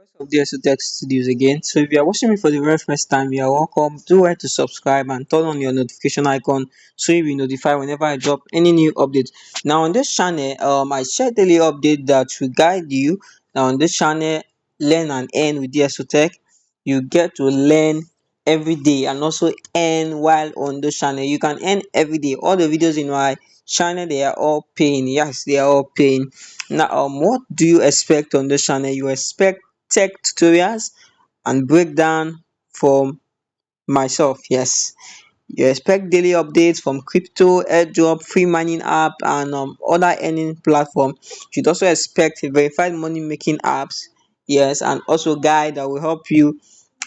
Of DSOTECH Studios again. So if you are watching me for the very first time, you are welcome. Do right to subscribe and turn on your notification icon so you'll be notified whenever I drop any new update. Now on this channel, I share daily update that will guide you. Now on this channel, learn and earn with DSOTECH. You get to learn every day and also earn while on this channel. You can earn every day. All the videos in my channel, they are all paying. Yes, they are all paying. Now what do you expect on this channel? You expect tech tutorials and breakdown from myself. Yes, you expect daily updates from crypto, airdrop, free mining app, and other earning platform. You should also expect verified money making apps. Yes, and also guide that will help you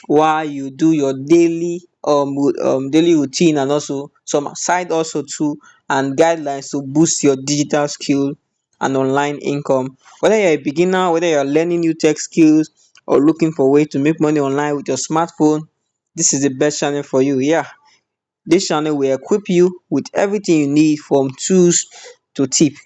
while you do your daily routine, and also some side also too, and guidelines to boost your digital skill and online income. Whether you're a beginner, whether you're learning new tech skills, or looking for a way to make money online with your smartphone, this is the best channel for you. Yeah, this channel will equip you with everything you need, from tools to tips.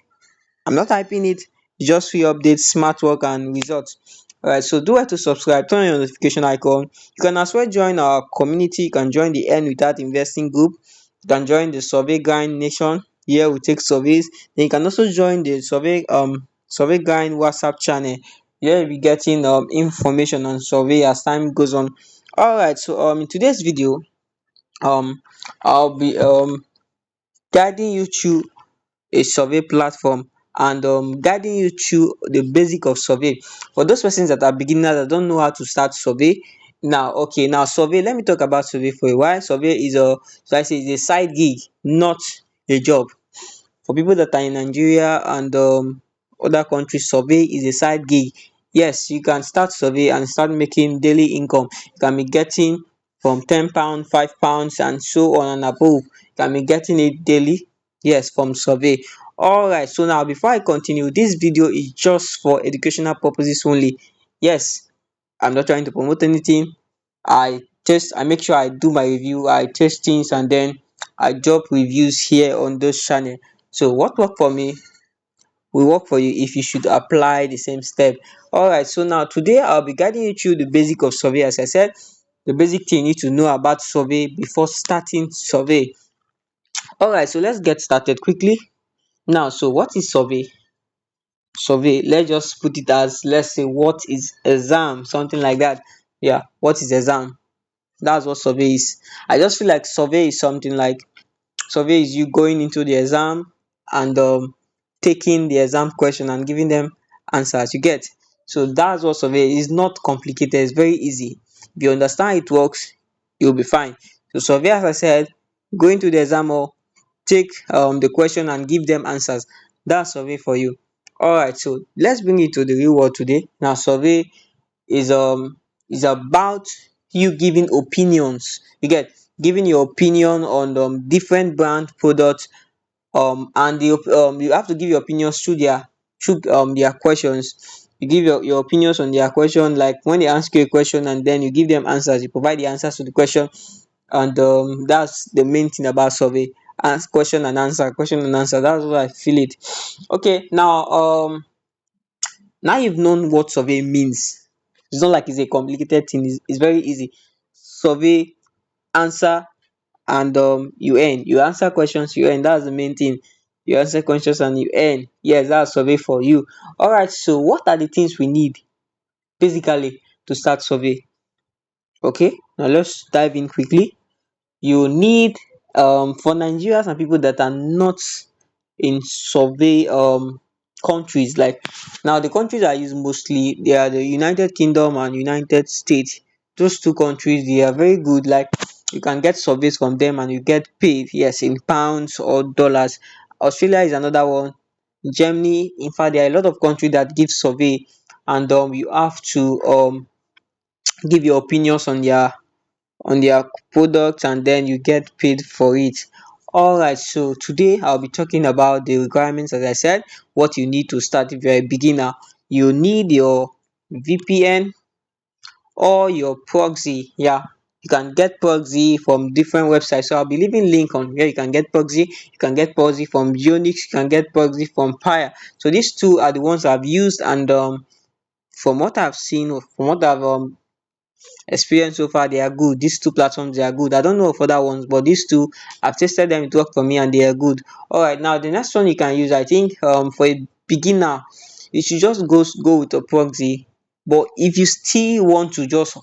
I'm not typing it, just free updates, smart work, and results. Alright, so do well to subscribe, turn on your notification icon. You can as well join our community. You can join the Earn Without Investing group. You can join the Survey Grind Nation. Here we take surveys. Then you can also join the Survey Grind WhatsApp channel. Here you'll be getting information on survey as time goes on. Alright, so in today's video, um I'll be guiding you through a survey platform, and guiding you through the basic of survey for those persons that are beginners that don't know how to start survey. Now okay, now survey, let me talk about survey for a while. Survey is a, so I say, is a side gig, not a job. For people that are in Nigeria and other countries, survey is a side gig. Yes, you can start survey and start making daily income. You can be getting from £10, £5, and so on and above. You can be getting it daily. Yes, from survey. Alright, so now before I continue, this video is just for educational purposes only. Yes, I'm not trying to promote anything. I make sure I do my review, I test things, and then I drop reviews here on this channel. So what work for me will work for you if you should apply the same step. Alright, so now today I'll be guiding you through the basic of survey. As I said, the basic thing you need to know about survey before starting survey. Alright, so let's get started quickly. Now, so what is survey? Survey, let's just put it as, let's say, what is exam, something like that. Yeah, what is exam? That's what survey is. I just feel like survey is something like, survey is you going into the exam and taking the exam question and giving them answers. You get? So that's what survey is. Not complicated, it's very easy. If you understand it works, you'll be fine. So survey, as I said, go into the exam or take the question and give them answers. That's survey for you. Alright, so let's bring it to the real world today. Now survey is about you giving opinions. You get? Giving your opinion on different brand products, and you have to give your opinions through their questions. You give your opinions on their question, like when they ask you a question and then you give them answers, you provide the answers to the question. And that's the main thing about survey. Ask question and answer, question and answer. That's what I feel it. Okay, now you've known what survey means. It's not like it's a complicated thing, it's very easy. Survey, answer, and you earn. You answer questions, you earn. That's the main thing. You answer questions and you earn. Yes, that's survey for you. Alright, so what are the things we need basically to start survey? Okay, now let's dive in quickly. You need, for Nigerians and people that are not in survey countries, like, now the countries I use mostly, they are the United Kingdom and United States. Those two countries, they are very good. Like, you can get surveys from them and you get paid, yes, in pounds or dollars. Australia is another one. Germany, in fact, there are a lot of countries that give survey, and you have to give your opinions on their products, and then you get paid for it. Alright, so today I'll be talking about the requirements. As I said, what you need to start. If you're a beginner, you need your VPN or your proxy. Yeah, you can get proxy from different websites, so I'll be leaving link on where you can get proxy. You can get proxy from Unix, you can get proxy from Pire. So these two are the ones I've used, and from what I've seen, or from what I've experience so far, they are good. These two platforms, they are good. I don't know of other ones, but these two, I've tested them, it worked for me and they are good. All right, now the next one you can use, I think, for a beginner, you should just go with a proxy. But if you still want to just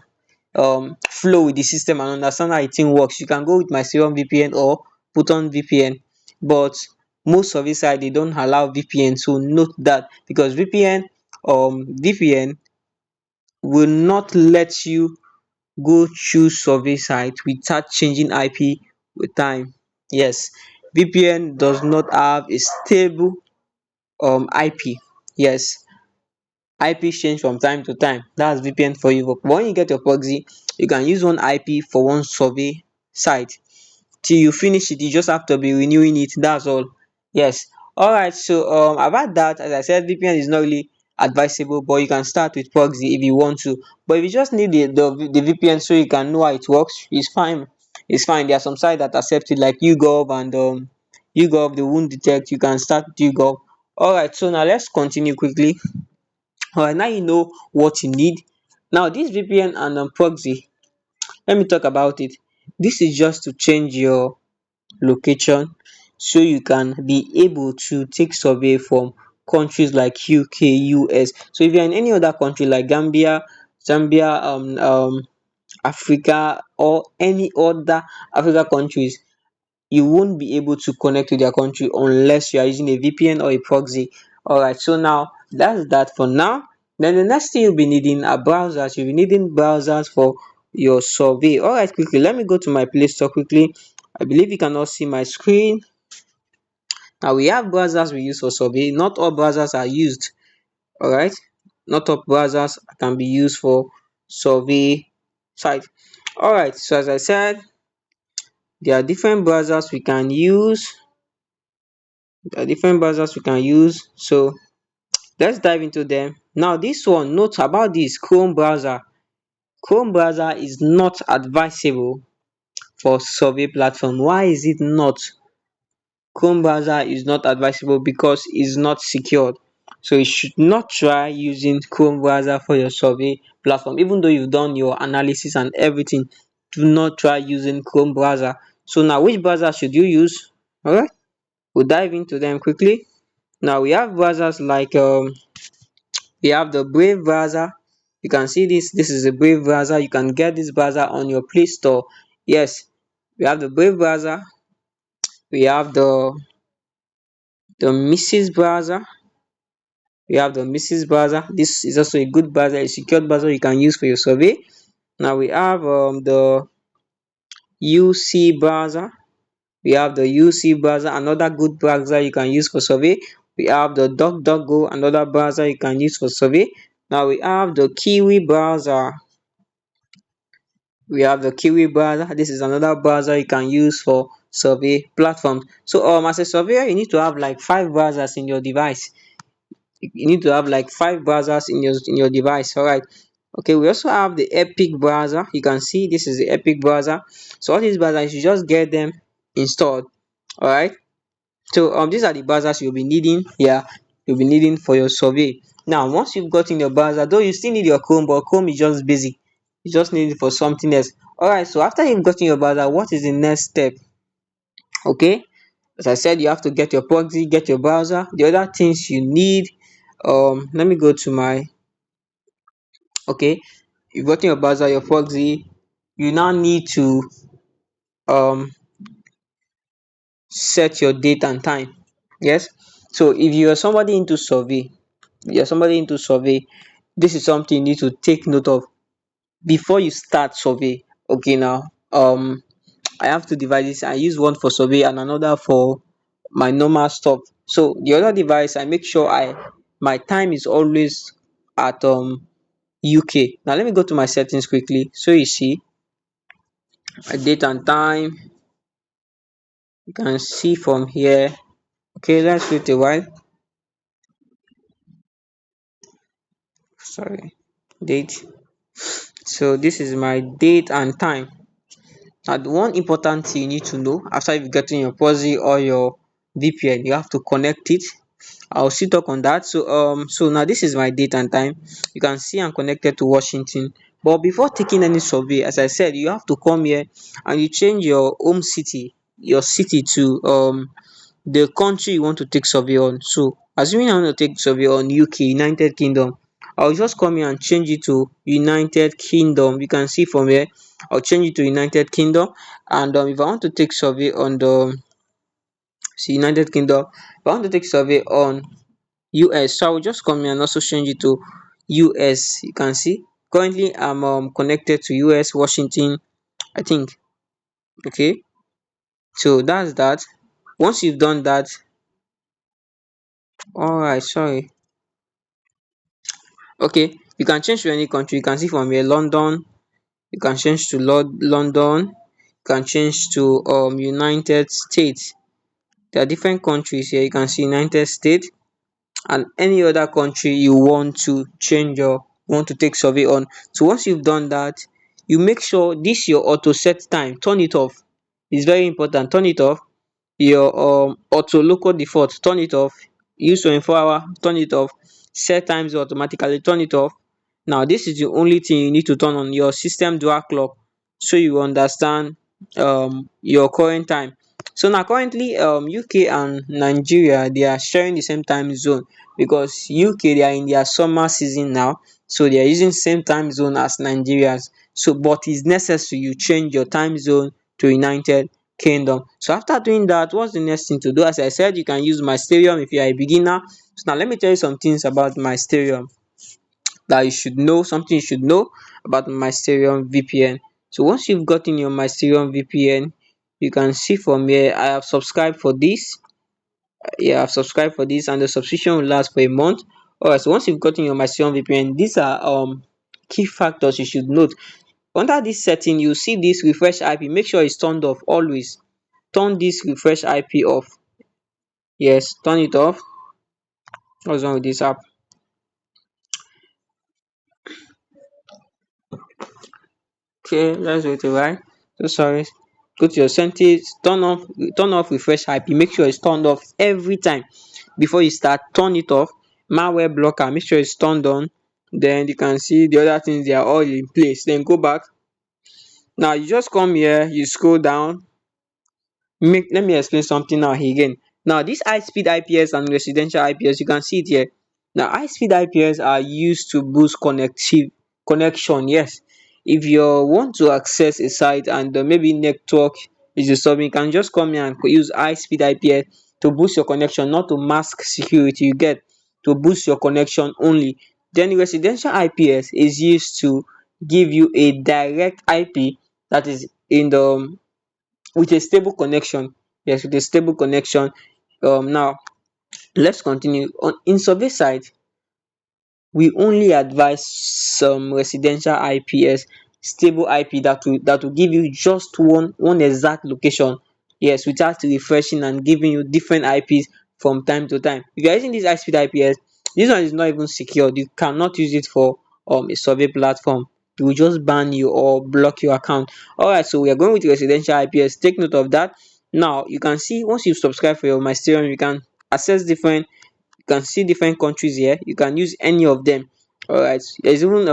flow with the system and understand how the thing works, you can go with my Serum VPN or put on VPN. But most of this side, they don't allow VPN, so note that, because VPN will not let you go choose survey site without changing IP with time. Yes, VPN does not have a stable IP. Yes, IP change from time to time. That's VPN for you. But when you get your proxy, you can use one IP for one survey site till you finish it. You just have to be renewing it, that's all. Yes. All right, so about that, as I said, VPN is not really advisable, but you can start with proxy if you want to. But if you just need the VPN so you can know how it works, it's fine. It's fine. There are some sites that accept it, like YouGov, and YouGov, they won't detect. You can start with YouGov. All right, so now let's continue quickly. All right, now you know what you need. Now this VPN and proxy, let me talk about it. This is just to change your location so you can be able to take survey from countries like UK, US. So if you're in any other country like Gambia, Zambia, Africa, or any other Africa countries, you won't be able to connect to their country unless you are using a VPN or a proxy. All right, so now that's that for now. Then the next thing you'll be needing are browsers. You'll be needing browsers for your survey. All right, quickly, let me go to my Play Store quickly. I believe you can all see my screen. Now we have browsers we use for survey. Not all browsers are used. All right, not all browsers can be used for survey site. All right, so as I said, there are different browsers we can use. So let's dive into them. Now this one, note about this Chrome browser. Chrome browser is not advisable for survey platform. Why is it not? Chrome browser is not advisable because it's not secured. So you should not try using Chrome browser for your survey platform. Even though you've done your analysis and everything, do not try using Chrome browser. So now, which browser should you use? All right, we'll dive into them quickly. Now we have browsers like we have the Brave browser. You can see this is a Brave browser. You can get this browser on your Play Store. Yes, we have the Brave browser. We have the Mrs browser. We have the Mrs browser. This is also a good browser, a secured browser you can use for your survey. Now we have the UC browser. We have the UC browser, another good browser you can use for survey. We have the DuckDuckGo, another browser you can use for survey. Now we have the Kiwi browser. This is another browser you can use for survey platforms. So as a surveyor, you need to have like 5 browsers in your device. You need to have like 5 browsers in your device. All right. Okay, we also have the Epic browser. You can see this is the Epic browser. So all these browsers, you just get them installed. All right. So these are the browsers you'll be needing. Yeah, you'll be needing for your survey. Now once you've gotten your browser, though you still need your Chrome, but Chrome is just basic. You just need it for something else. All right, so after you've gotten your browser, what is the next step? Okay, as I said, you have to get your proxy, get your browser. The other things you need, let me go to my, okay, you've gotten your browser, your proxy. You now need to um set your date and time. Yes, so if you are somebody into survey, this is something you need to take note of before you start survey. Okay, now I have 2 devices. I use one for survey and another for my normal stuff. So the other device, I make sure my time is always at UK. Now let me go to my settings quickly. So you see my date and time. You can see from here. Okay, let's wait a while. Sorry, date. So this is my date and time. Now the one important thing you need to know after you've gotten your proxy or your VPN, you have to connect it. I'll still talk on that. So now this is my date and time. You can see I'm connected to Washington. But before taking any survey, as I said, you have to come here and you change your home city, your city to the country you want to take survey on. So assuming I want to take survey on UK, United Kingdom, I'll just come here and change it to United Kingdom. You can see from here, I'll change it to United Kingdom. And if I want to take survey on the United Kingdom, if I want to take survey on US, so I will just come here and also change it to US. You can see currently I'm connected to US, Washington, I think. Okay, so that's that. Once you've done that, all right, sorry. Okay, you can change to any country. You can see from here London, you can change to London, you can change to United States. There are different countries here. You can see United States and any other country you want to change or want to take survey on. So once you've done that, you make sure this your auto set time, turn it off. It's very important, turn it off. Your auto local default, turn it off. Use 24 hour, turn it off. Set times automatically, turn it off. Now this is the only thing you need to turn on. Your system dual clock, so you understand your current time. So now currently UK and Nigeria, they are sharing the same time zone, because UK, they are in their summer season now, so they are using same time zone as Nigerians. So but it's necessary you change your time zone to United Kingdom. So after doing that, what's the next thing to do? As I said, you can use Mysterium if you are a beginner. So now let me tell you some things about Mysterium that you should know, something you should know about Mysterium VPN. So once you've gotten your Mysterium VPN, you can see from here I have subscribed for this. Yeah, I've subscribed for this, and the subscription will last for a month. Alright, so once you've gotten your Mysterium VPN, these are key factors you should note. Under this setting, you see this refresh IP. Make sure it's turned off always. Turn this refresh IP off. Yes, turn it off. What's wrong with this app? Okay, let's wait a while. So sorry. Go to your settings, turn off refresh IP. Make sure it's turned off every time before you start. Turn it off. Malware blocker, make sure it's turned on. Then you can see the other things, they are all in place. Then go back. Now you just come here, you scroll down. Let me explain something now again. Now this high speed IPS and residential IPS, you can see it here. Now high speed IPS are used to boost connective connection. Yes, if you want to access a site and maybe network is disturbing, you can just come here and use high speed IPS to boost your connection, not to mask security. You get, to boost your connection only. Then residential IPS is used to give you a direct IP that is in the with a stable connection. Yes, with a stable connection. Now let's continue on. In survey site, we only advise some residential IPS, stable IP that will give you just one exact location. Yes, without refreshing and giving you different IPs from time to time. If you are using this high speed IPS, this one is not even secured. You cannot use it for a survey platform. It will just ban you or block your account. Alright, so we are going with residential IPS. Take note of that. Now you can see, once you subscribe for your Mysterium, you can access different, you can see different countries here. You can use any of them. Alright, there's even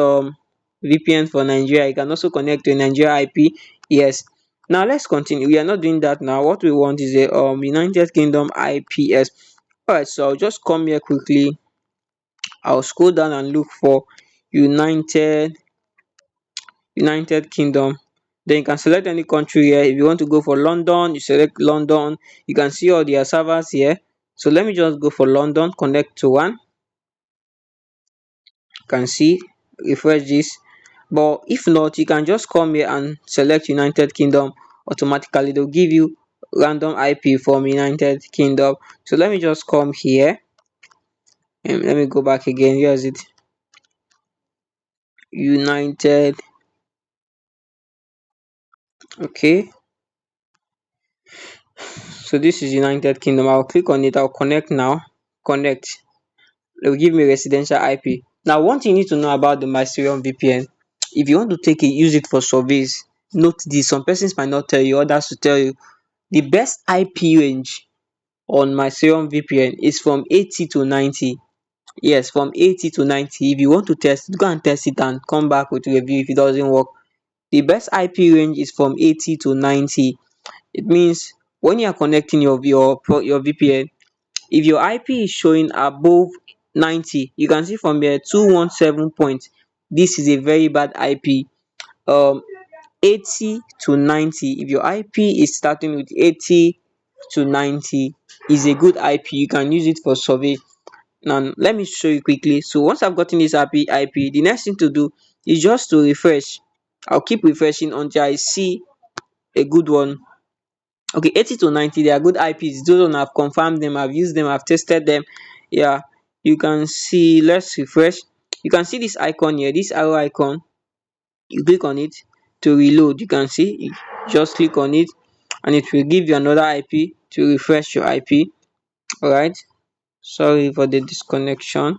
VPN for Nigeria. You can also connect to a Nigeria IP. Yes. Now let's continue. We are not doing that now. What we want is a United Kingdom IPS. Alright, so I'll just come here quickly. I'll scroll down and look for United United Kingdom. Then you can select any country here. If you want to go for London, you select London. You can see all their servers here. So let me just go for London, connect to one. You can see, refresh this. But if not, you can just come here and select United Kingdom. Automatically they'll give you random IP from United Kingdom. So let me just come here and let me go back again. Here is it, United. Okay, so this is United Kingdom. I'll click on it. I'll connect now. Connect. It will give me residential IP. Now, one thing you need to know about the Mysterium VPN, if you want to take it, use it for surveys. Note this: some persons might not tell you, others will tell you the best IP range on my Serum VPN is from 80 to 90. Yes, from 80 to 90. If you want to test it, go and test it and come back with review if it doesn't work. The best IP range is from 80 to 90. It means when you are connecting your VPN, if your IP is showing above 90, you can see from here 217 point. This is a very bad IP. um 80 to 90, if your IP is starting with 80 to 90, is a good IP. You can use it for survey. Now let me show you quickly. So once I've gotten this IP, the next thing to do is just to refresh. I'll keep refreshing until I see a good one. Okay, 80 to 90, they are good IPs. Those one I've confirmed them, I've used them, I've tested them. Yeah, you can see, let's refresh. You can see this icon here, this arrow icon. You click on it to reload. You can see, you just click on it and it will give you another IP to refresh your IP. All right, sorry for the disconnection.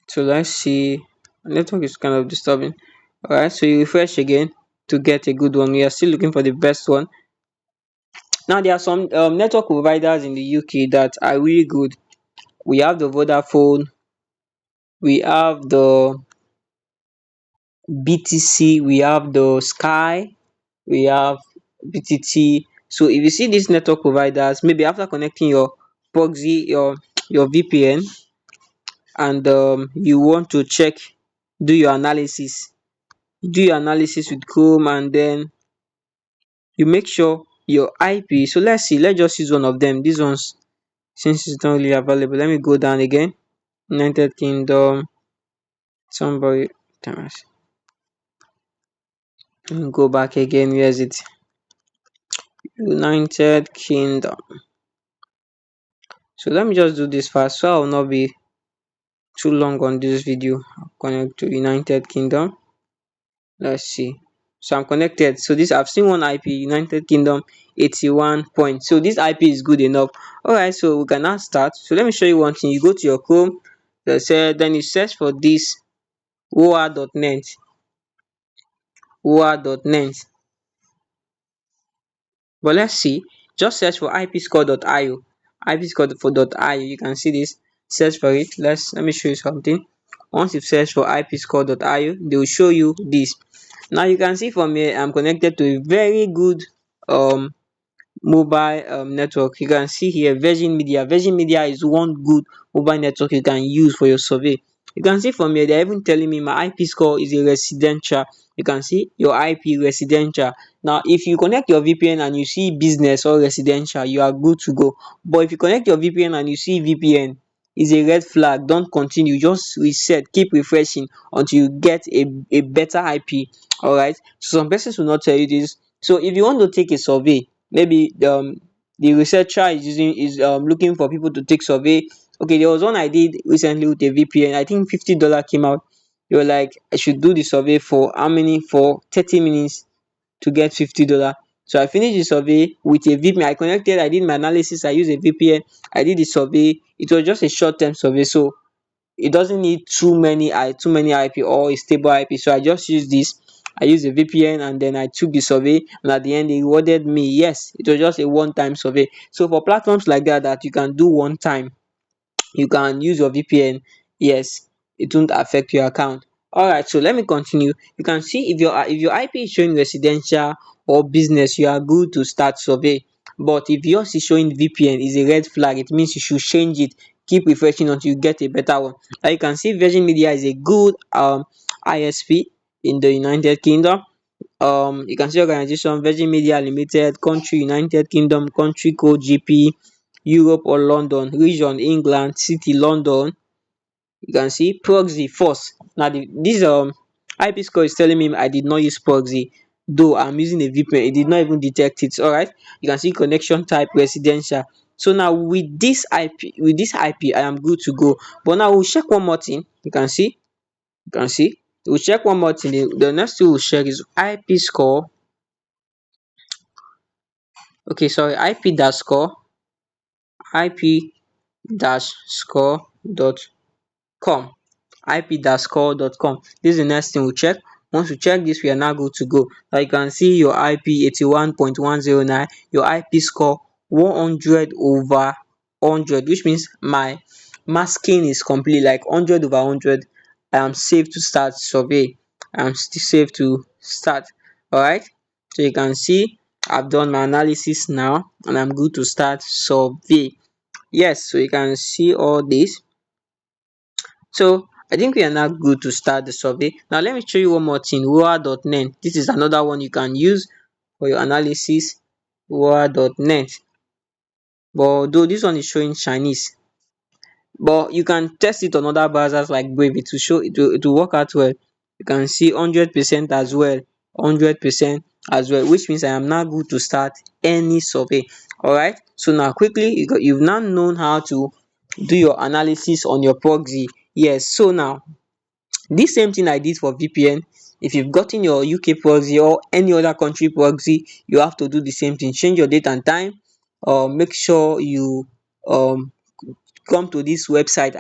So let's see, network is kind of disturbing. All right, so you refresh again to get a good one. We are still looking for the best one. Now there are some network providers in the UK that are really good. We have the Vodafone, we have the BTC, we have the Sky, we have BTT. So if you see these network providers, maybe after connecting your proxy, your VPN, and you want to check, do your analysis, do your analysis with Chrome, and then you make sure your IP. So let's see, let's just use one of them. These ones, since it's not really available, let me go down again. United Kingdom, somebody, let me go back again. Where is it? United Kingdom. So let me just do this fast so I will not be too long on this video. I'll connect to United Kingdom. Let's see. So I'm connected. So this, I've seen one IP, United Kingdom 81 points. So this IP is good enough. Alright, so we can now start. So let me show you one thing. You go to your Chrome, then you search for this woa.net. woa.net. But let's see, just search for ipscore.io. ipscore.io, you can see this. Search for it. Let me show you something. Once you search for ipscore.io, they will show you this. Now you can see from here I'm connected to a very good um mobile network. You can see here Virgin Media. Virgin Media is one good mobile network you can use for your survey. You can see from here they're even telling me my IP score is a residential. You can see your IP residential. Now if you connect your VPN and you see business or residential, you are good to go. But if you connect your VPN and you see VPN, is a red flag. Don't continue, just reset, keep refreshing until you get a better IP. Alright, so some persons will not tell you this. So if you want to take a survey, maybe the researcher is looking for people to take survey. Okay, there was one I did recently with a VPN. I think $50 came out. They were like, I should do the survey for how many, for 30 minutes to get $50. So I finished the survey with a VPN. I connected, I did my analysis, I used a VPN, I did the survey. It was just a short term survey, so it doesn't need too many IP or a stable IP. So I just use this. I use a VPN and then I took the survey, and at the end they rewarded me. Yes, it was just a one time survey. So for platforms like that you can do one time, you can use your VPN. Yes, it won't affect your account. Alright, so let me continue. You can see if your IP is showing residential or business, you are good to start survey. But if yours is showing VPN, is a red flag. It means you should change it. Keep refreshing until you get a better one. Now you can see Virgin Media is a good ISP in the United Kingdom. You can see organization Virgin Media Limited, country United Kingdom, country code GP, Europe or London, region England, city London. You can see proxy first. Now this IP score is telling me I did not use proxy, though I'm using a VPN. It did not even detect it. Alright, you can see connection type residential. So now with this IP I am good to go. But now we'll check one more thing. You can see we'll check one more thing. The next thing we'll check is IP score. Okay, sorry, ip-score.com. ip-score.com. This is the next thing we'll check. Once you check this, we are now good to go. Now you can see your IP 81.109, your IP score 100/100, which means my masking is complete, like 100/100. I am safe to start survey. I'm still safe to start. Alright, so you can see I've done my analysis now and I'm good to start survey. Yes, so you can see all this. So I think we are now good to start the survey. Now let me show you one more thing, roa.net. This is another one you can use for your analysis, roa.net. But though this one is showing Chinese, but you can test it on other browsers like Brave. It will show, it will work out well. You can see 100% as well, 100% as well, which means I am now good to start any survey. Alright, so now quickly you've now known how to do your analysis on your proxy. Yes, so now this same thing I did for VPN, if you've gotten your UK proxy or any other country proxy, you have to do the same thing. Change your date and time. Make sure you come to this website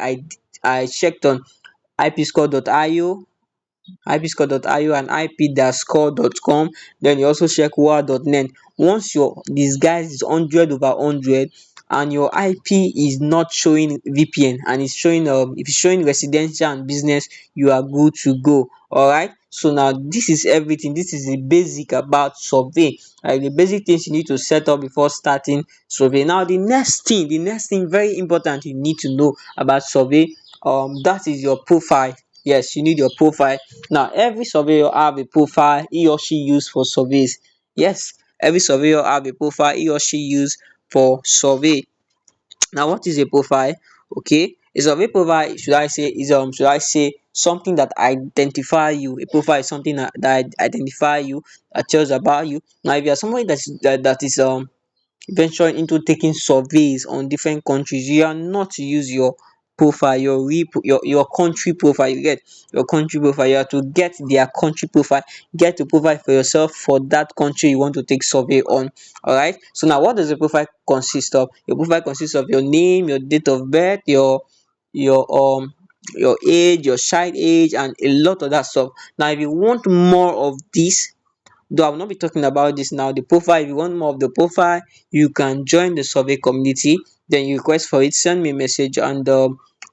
I checked on, ipscore.io, ipscore.io and ip-score.com. Then you also check woa.net. Once your disguise is 100/100 and your IP is not showing VPN and it's showing if it's showing residential and business, you are good to go. Alright, so now this is everything. This is the basic about survey, like the basic things you need to set up before starting survey. Now the next thing very important you need to know about survey, that is your profile. Yes, you need your profile. Now every surveyor have a profile he or she use for surveys. Yes, every surveyor have a profile he or she use for survey. Now what is a profile? Okay, a survey profile, should I say something that identify you. A profile is something that identify you, that tells about you. Now if you are somebody that is venturing into taking surveys on different countries, you are not to use your profile, your country profile. You get your country profile, you have to get their country profile, get a profile for yourself for that country you want to take survey on. Alright, so now what does a profile consist of? Your profile consists of your name, your date of birth, your your age, your child age, and a lot of that stuff. Now if you want more of this, though I will not be talking about this now, the profile, if you want more of the profile, you can join the survey community. Then you request for it, send me a message, and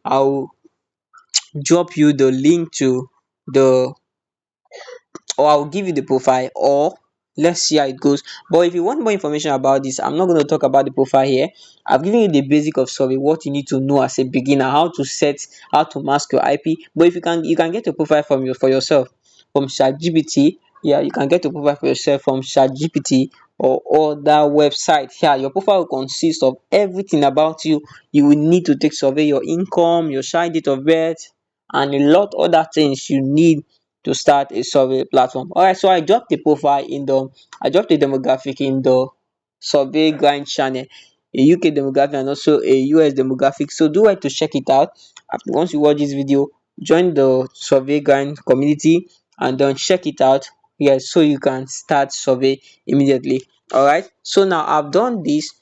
I'll drop you the link to the, or I'll give you the profile, or let's see how it goes. But if you want more information about this, I'm not going to talk about the profile here. I've given you the basic of survey, what you need to know as a beginner, how to mask your IP. But if you can get a profile from for yourself from ChatGPT. Yeah, you can get a profile for yourself from ChatGPT or other website. Yeah, your profile will consist of everything about you. You will need to take survey, your income, your child date of birth, and a lot other things you need to start a survey platform. Alright, so I dropped the demographic in the survey grind channel, a UK demographic and also a US demographic. So do well to check it out. Once you watch this video, join the survey grind community and then check it out. Yes, so you can start survey immediately. Alright, so now I've done this.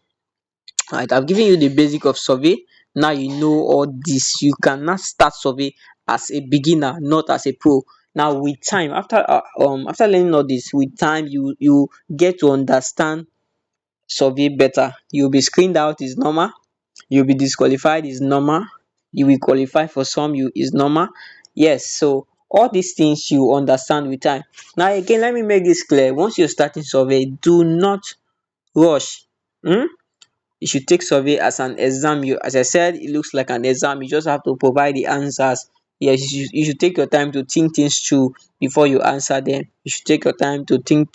Alright, I've given you the basic of survey. Now you know all this. You cannot start survey as a beginner, not as a pro. Now with time, after learning all this, with time you get to understand survey better. You'll be screened out is normal, you'll be disqualified is normal, you will qualify for some you is normal. Yes, so all these things you understand with time. Now again, let me make this clear. Once you're starting survey, do not rush. um you should take survey as an exam. As I said, it looks like an exam. You just have to provide the answers. Yes, you should take your time to think things through before you answer them. You should take your time to think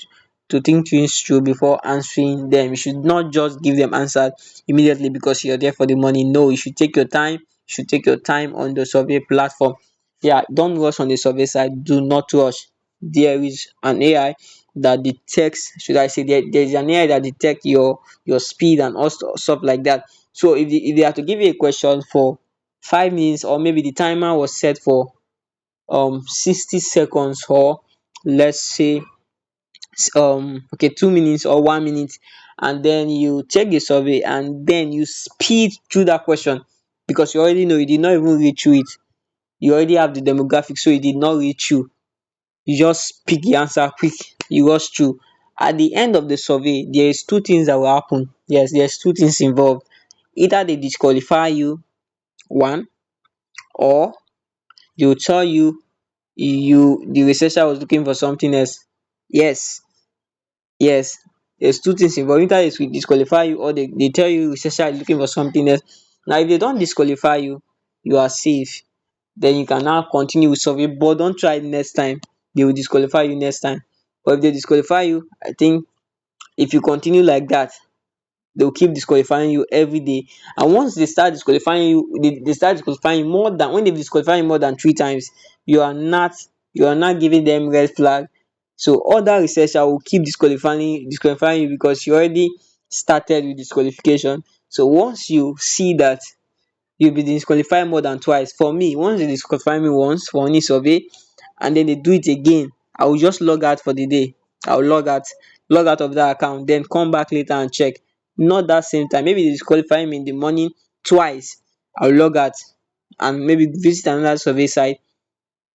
things through before answering them. You should not just give them answer immediately because you're there for the money. No, you should take your time. You should take your time on the survey platform. Yeah, don't rush on the survey side. Do not rush. There is an AI that detects, should I say, there's an AI that detects your speed and all stuff like that. So if they have to give you a question for 5 minutes, or maybe the timer was set for 60 seconds, or let's say okay, 2 minutes or 1 minute, and then you check the survey and then you speed through that question because you already know you did not even read through it. You already have the demographic, so you did not read through. you just pick the answer quick, you rush through. At the end of the survey, there is two things that will happen. Yes, there's two things involved. Either they disqualify you, one, or they will tell you the researcher was looking for something else. Yes, yes, there's two things involved. Either they will disqualify you, or they tell you researcher is looking for something else. Now if they don't disqualify you, you are safe. Then you can now continue with survey, but don't try it next time. They will disqualify you next time. But if they disqualify you, I think if you continue like that, they will keep disqualifying you every day. And once they start disqualifying you, they start disqualifying you more than, when they disqualify you more than three times, you are not you are not giving them red flag. So other researcher will keep disqualifying you because you already started with disqualification. So once you see that you'll be disqualified more than twice. For me, once they disqualify me once for any survey and then they do it again, I will just log out for the day. I will log out of that account, then come back later and check. Not that same time. Maybe they disqualify me in the morning twice. I'll log out and maybe visit another survey site,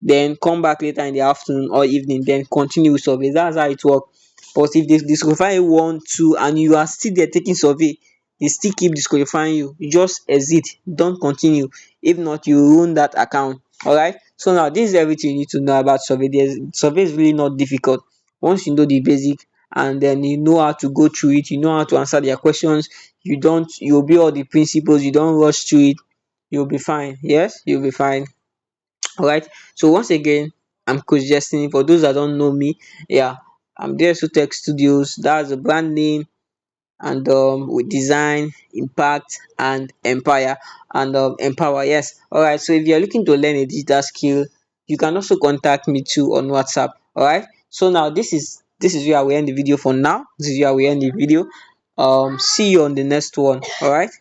then come back later in the afternoon or evening, then continue with survey. That's how it works. But if they disqualify you one, two, and you are still there taking survey, they still keep disqualifying you, you just exit, don't continue. If not, you ruin that account. Alright, so now this is everything you need to know about survey. Survey is really not difficult once you know the basic, and then you know how to go through it, you know how to answer their questions. You obey all the principles, you don't rush through it, you'll be fine. Yes, you'll be fine. Alright, so once again, I'm Coach Destiny. For those that don't know me, yeah, I'm DSOTECH Studios. That's the brand name, and with design, impact, and empire, and empower. Yes. Alright, so if you're looking to learn a digital skill, you can also contact me too on WhatsApp. Alright, so now this is where we end the video for now. This is where we end the video. See you on the next one. Alright.